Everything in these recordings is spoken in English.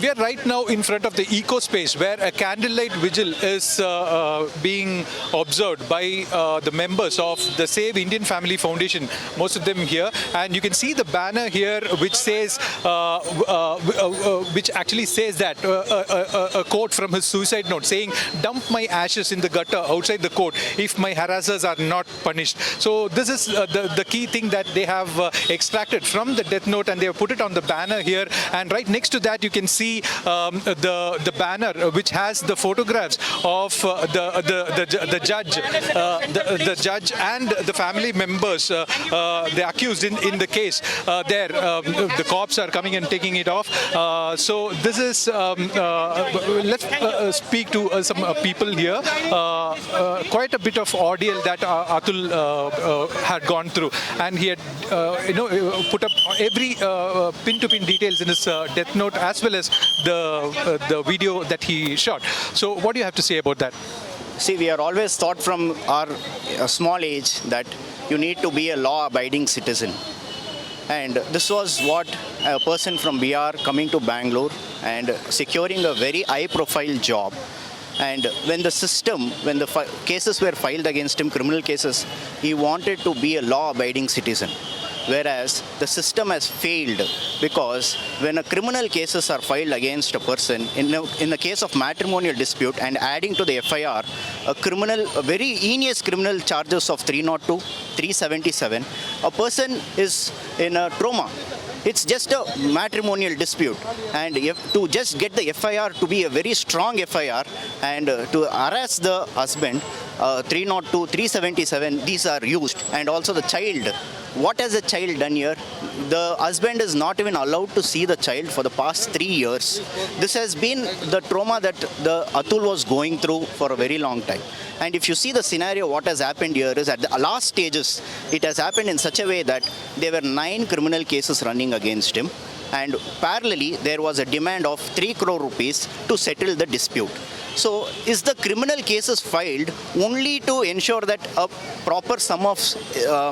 We are right now in front of the eco space where a candlelight vigil is being observed by the members of the Save Indian Family Foundation, most of them here. And you can see the banner here which says, which actually says that, a quote from his suicide note saying, "Dump my ashes in the gutter outside the court if my harassers are not punished." So this is the key thing that they have extracted from the death note, and they have put it on the banner here. And right next to that, you can see the banner which has the photographs of the judge and the family members, the accused in the case. There, the cops are coming and taking it off. So this is. Let's speak to some people here. Quite a bit of ordeal that Atul had gone through, and he had put up every pin-to-pin details in his death note, as well as the video that he shot. So what do you have to say about that? See, we are always taught from our small age that you need to be a law-abiding citizen. And this was what a person from Bihar coming to Bangalore and securing a very high-profile job. And when the cases were filed against him, criminal cases, he wanted to be a law-abiding citizen. Whereas the system has failed, because when a criminal cases are filed against a person, in the case of matrimonial dispute and adding to the FIR, a very heinous criminal charges of 302, 377, a person is in a trauma. It's just a matrimonial dispute, and to just get the FIR to be a very strong FIR and to harass the husband, 302, 377, these are used. And also the child. What has the child done here? The husband is not even allowed to see the child for the past 3 years. This has been the trauma that the Atul was going through for a very long time. And if you see the scenario, what has happened here is at the last stages, it has happened in such a way that there were 9 criminal cases running against him. And parallelly, there was a demand of 3 crore rupees to settle the dispute. So, is the criminal cases filed only to ensure that a proper sum of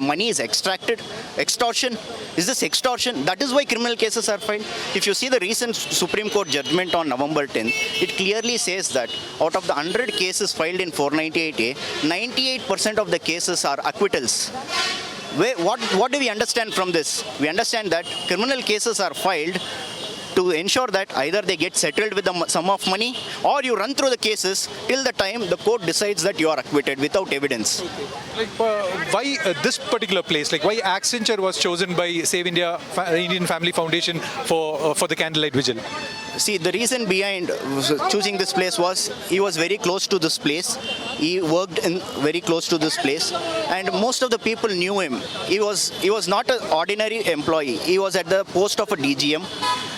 money is extracted? Extortion? Is this extortion? That is why criminal cases are filed. If you see the recent Supreme Court judgment on November 10th, it clearly says that out of the 100 cases filed in 498A, 98% of the cases are acquittals. What do we understand from this? We understand that criminal cases are filed to ensure that either they get settled with a sum of money, or you run through the cases till the time the court decides that you are acquitted without evidence. Okay. Why this particular place? Why Accenture was chosen by Save Indian Family Foundation for the Candlelight Vigil? See, the reason behind choosing this place was he was very close to this place. He worked very close to this place, and most of the people knew him. He was not an ordinary employee. He was at the post of a DGM.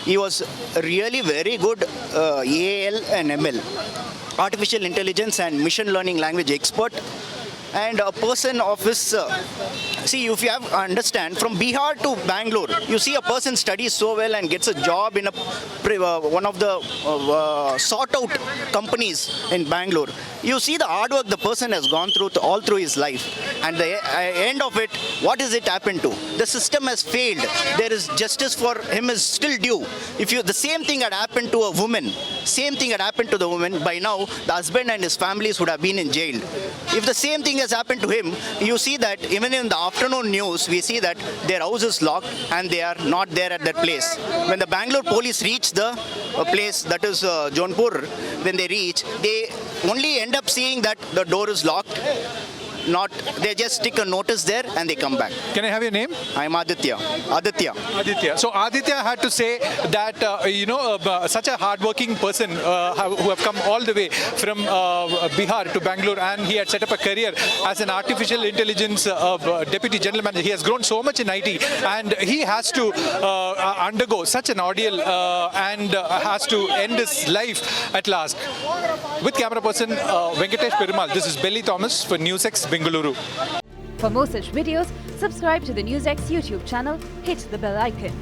He was really very good AL and ML, artificial intelligence and machine learning language expert, and a person of his. See, if you have understand, from Bihar to Bangalore, you see a person studies so well and gets a job in one of the sought-out companies in Bangalore. You see the hard work the person has gone through all through his life, and the end of it, what does it happen to? The system has failed. There is justice for him is still due. If the same thing had happened to a woman, by now the husband and his families would have been in jail. If the same thing has happened to him, you see that even in the afternoon news, we see that their house is locked and they are not there at that place. When the Bangalore police reach the place, that is Jaunpur, when they reach, they only end up seeing that the door is locked. They just stick a notice there and they come back. Can I have your name? I'm Aditya. So Aditya had to say that such a hardworking person who have come all the way from Bihar to Bangalore, and he had set up a career as an artificial intelligence deputy general manager. He has grown so much in IT, and he has to undergo such an ordeal and has to end his life at last. With camera person Venkatesh Perumal, this is Belly Thomas for NewsX Bengaluru. For more such videos, subscribe to the NewsX YouTube channel, hit the bell icon.